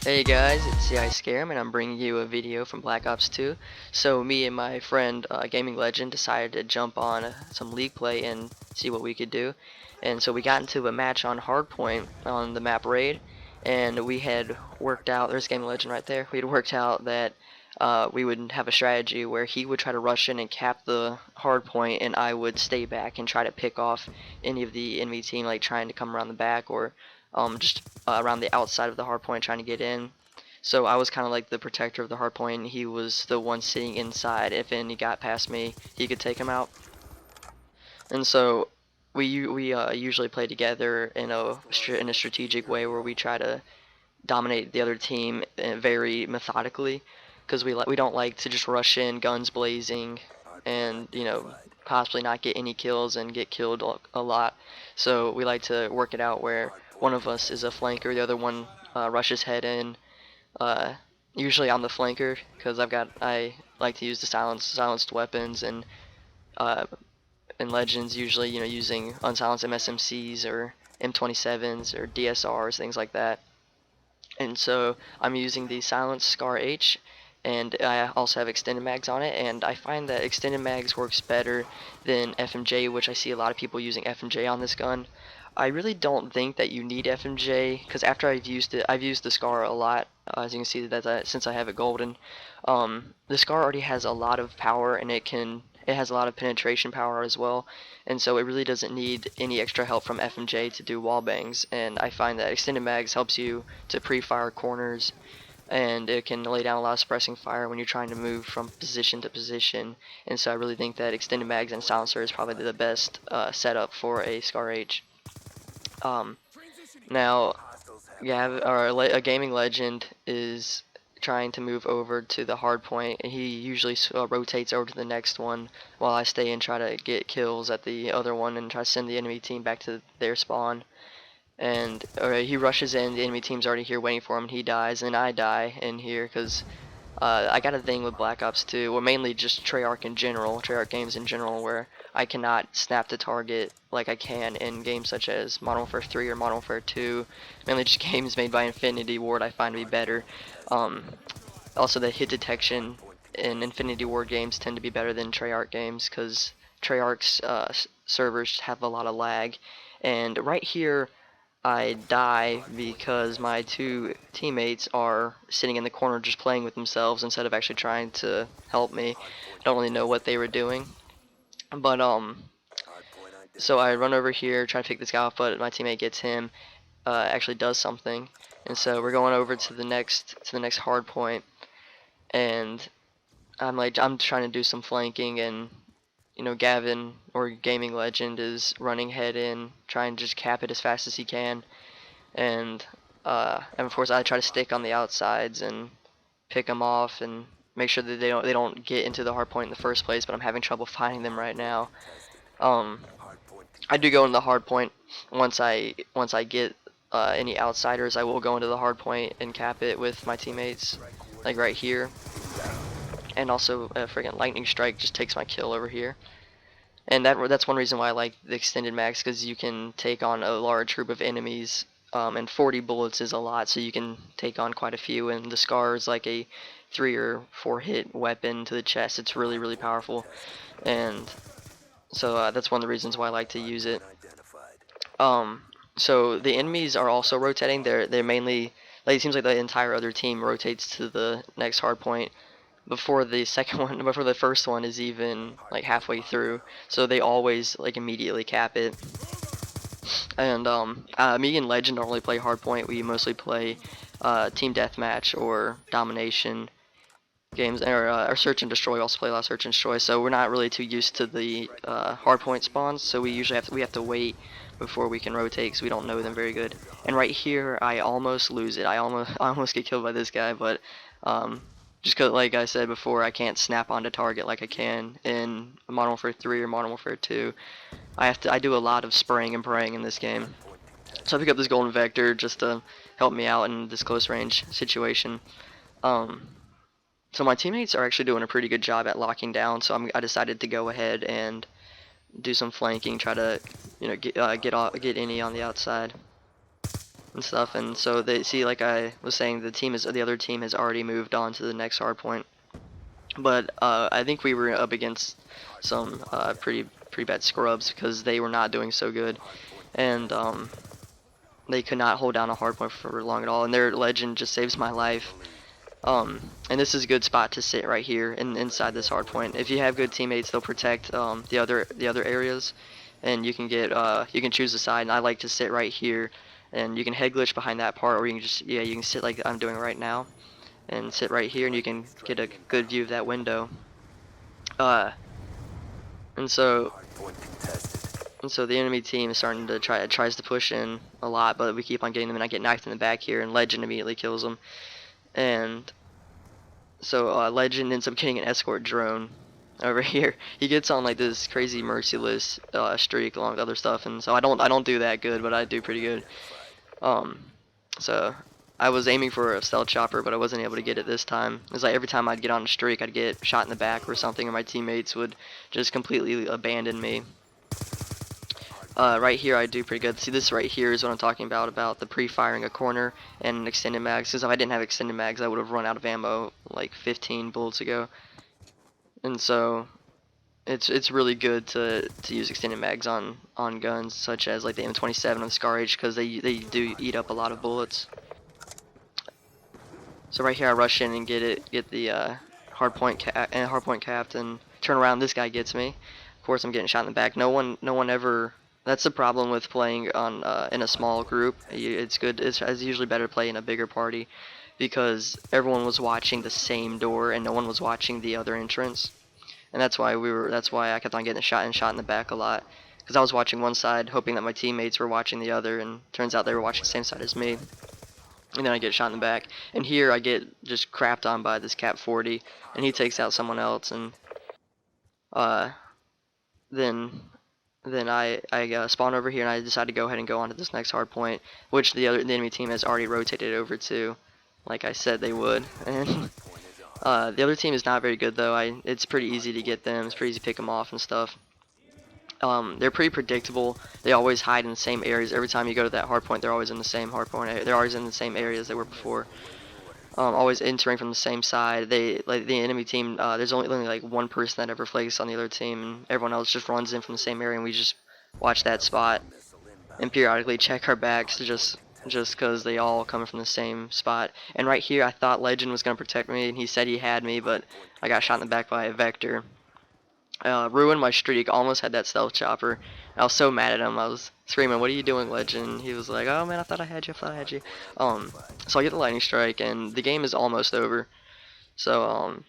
Hey guys, it's ScaRem and I'm bringing you a video from Black Ops 2. So me and my friend Gaming Legend decided to jump on some league play and see what we could do. And so we got into a match on Hardpoint on the map Raid, and we had worked out, there's Gaming Legend right there, we had worked out that we would have a strategy where he would try to rush in and cap the Hardpoint, and I would stay back and try to pick off any of the enemy team, like trying to come around the back or just around the outside of the hard point trying to get in. So I was kind of like the protector of the hard point, and he was the one sitting inside. If any got past me, he could take him out. And so we usually play together in a strategic way where we try to dominate the other team very methodically, because we don't like to just rush in guns blazing and possibly not get any kills and get killed a lot. So we like to work it out where one of us is a flanker, the other one rushes head in. Uh, Usually I'm the flanker because I like to use the silenced weapons, and uh, in Legends usually using unsilenced MSMCs or M27s or DSRs, things like that. And so I'm using the silenced Scar H, and I also have extended mags on it, and I find that extended mags works better than FMJ, which I see a lot of people using FMJ on this gun. I really don't think that you need FMJ, because after I've used it, I've used the Scar a lot, as you can see that since I have it golden. The Scar already has a lot of power, and it has a lot of penetration power as well, and so it really doesn't need any extra help from FMJ to do wall bangs. And I find that extended mags helps you to pre-fire corners, and it can lay down a lot of suppressing fire when you're trying to move from position to position. And so I really think that extended mags and silencer is probably the best setup for a Scar H. Um, Now, yeah, a gaming legend is trying to move over to the hard point, and he usually rotates over to the next one while I stay and try to get kills at the other one and try to send the enemy team back to their spawn. And he rushes in, the enemy team's already here waiting for him, and he dies, and I die in here because I got a thing with Black Ops 2, or mainly just Treyarch in general, Treyarch games in general, where I cannot snap the target like I can in games such as Modern Warfare 3 or Modern Warfare 2. Mainly just games made by Infinity Ward I find to be better. Um, Also, the hit detection in Infinity Ward games tend to be better than Treyarch games, because Treyarch's servers have a lot of lag. And right here, I die because my two teammates are sitting in the corner just playing with themselves instead of actually trying to help me. I don't really know what they were doing. But so I run over here, try to pick this guy off, but my teammate gets him, actually does something. And so we're going over to the next hard point, and I'm trying to do some flanking, and Gavin, or Gaming Legend, is running head in, trying to just cap it as fast as he can. And of course I try to stick on the outsides and pick them off and make sure that they don't get into the hard point in the first place. But I'm having trouble finding them right now. Um, I do go into the hard point once I get any outsiders. I will go into the hard point and cap it with my teammates, like right here. And also a friggin' lightning strike just takes my kill over here. And that's one reason why I like the extended mags, because you can take on a large group of enemies, and 40 bullets is a lot, so you can take on quite a few. And the Scar is like a 3 or 4 hit weapon to the chest. It's really, really powerful, and so that's one of the reasons why I like to use it. Um, so the enemies are also rotating. They're mainly, like, it seems like the entire other team rotates to the next hard point before the second one, before the first one is even like halfway through. So they always like immediately cap it. And me and Legend don't really play Hardpoint. We mostly play Team Deathmatch or Domination games, or Search and Destroy. We also play a lot of Search and Destroy. So we're not really too used to the Hardpoint spawns. So we usually have to wait before we can rotate, because we don't know them very good. And right here, I almost lose it. I almost get killed by this guy, but just because, like I said before, I can't snap onto target like I can in Modern Warfare 3 or Modern Warfare 2. I do a lot of spraying and praying in this game. So I pick up this golden vector just to help me out in this close range situation. So my teammates are actually doing a pretty good job at locking down. So I decided to go ahead and do some flanking, try to get any on the outside. and stuff. And so they see, like I was saying, the other team has already moved on to the next hard point. But I think we were up against some pretty bad scrubs because they were not doing so good, and they could not hold down a hard point for long at all. And their legend just saves my life. And this is a good spot to sit right here inside this hard point. If you have good teammates, they'll protect the other areas, and you can choose a side. And I like to sit right here, and you can head glitch behind that part, or you can just you can sit like I'm doing right now, and sit right here, and you can get a good view of that window. Uh, and so the enemy team is starting to tries to push in a lot, but we keep on getting them, and I get knifed in the back here, and Legend immediately kills them. And so Legend ends up getting an escort drone over here. He gets on like this crazy merciless streak along with other stuff, and so I don't do that good, but I do pretty good. So I was aiming for a stealth chopper, but I wasn't able to get it this time. It was like every time I'd get on a streak, I'd get shot in the back or something, or my teammates would just completely abandon me. Right here I do pretty good. See, this right here is what I'm talking about the pre-firing a corner and extended mags. Because if I didn't have extended mags, I would have run out of ammo like 15 bullets ago. And so it's really good to use extended mags on guns such as like the M27 and ScaRem, because they do eat up a lot of bullets. So right here I rush in and get the hardpoint capped and turn around. This guy gets me. Of course I'm getting shot in the back. No one ever. That's the problem with playing on in a small group. It's usually better to play in a bigger party, because everyone was watching the same door and no one was watching the other entrance. And that's why I kept on getting shot in the back a lot, because I was watching one side hoping that my teammates were watching the other, and turns out they were watching the same side as me. And then I get shot in the back. And here I get just crapped on by this Cap 40, and he takes out someone else, and then I spawn over here, and I decide to go ahead and go on to this next hard point, which the enemy team has already rotated over to, like I said they would. And the other team is not very good though. It's pretty easy to get them. It's pretty easy to pick them off and stuff. They're pretty predictable. They always hide in the same areas. Every time you go to that hard point, they're always in the same hard point. They're always in the same areas they were before. Always entering from the same side. Like the enemy team, there's only like one person that ever flakes on the other team, and everyone else just runs in from the same area, and we just watch that spot and periodically check our backs just because they all come from the same spot. And right here I thought Legend was going to protect me, and he said he had me, but I got shot in the back by a Vector. Ruined my streak, almost had that stealth chopper. I was so mad at him. I was screaming, "What are you doing, Legend?" He was like, "Oh man, I thought I had you, so I get the lightning strike, and the game is almost over. So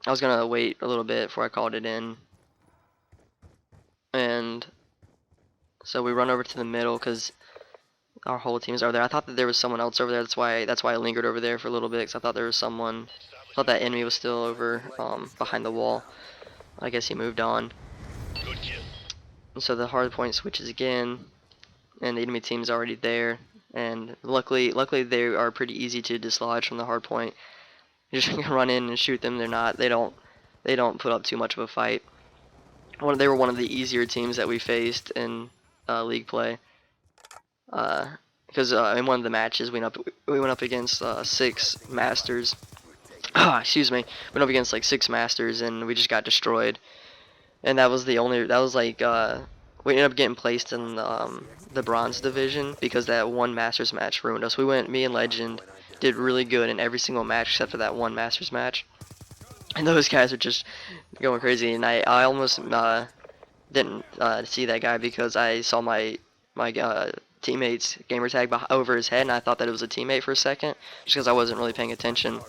I was gonna wait a little bit before I called it in. And so we run over to the middle because our whole team is over there. I thought that there was someone else over there. That's why I lingered over there for a little bit, because I thought there was someone. I thought that enemy was still over behind the wall. I guess he moved on. And so the hard point switches again, and the enemy team is already there. And luckily they are pretty easy to dislodge from the hard point. You just run in and shoot them. They don't put up too much of a fight. They were one of the easier teams that we faced in league play. Because in one of the matches we went up against 6 masters. Excuse me. Went up against like 6 masters, and we just got destroyed. And that was like we ended up getting placed in the bronze division because that one masters match ruined us. Me and Legend did really good in every single match except for that one masters match. And those guys are just going crazy, and I almost didn't see that guy because I saw my teammate's gamer tag over his head, and I thought that it was a teammate for a second, just because I wasn't really paying attention.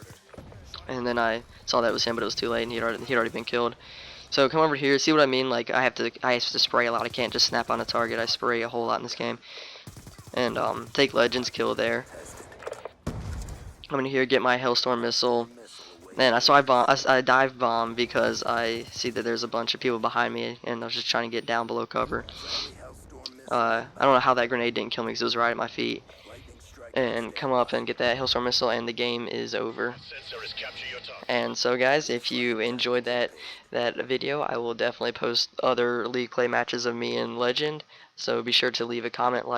And then I saw that it was him, but it was too late, and he'd already been killed. So come over here, see what I mean? Like I have to spray a lot. I can't just snap on a target. I spray a whole lot in this game, and take Legend's kill there. I'm in here, get my Hailstorm missile. Man, I dive bomb because I see that there's a bunch of people behind me, and I was just trying to get down below cover. I don't know how that grenade didn't kill me because it was right at my feet. And come up and get that Hailstorm missile, and the game is over. And so guys, if you enjoyed that video, I will definitely post other league play matches of me and Legend. So be sure to leave a comment, like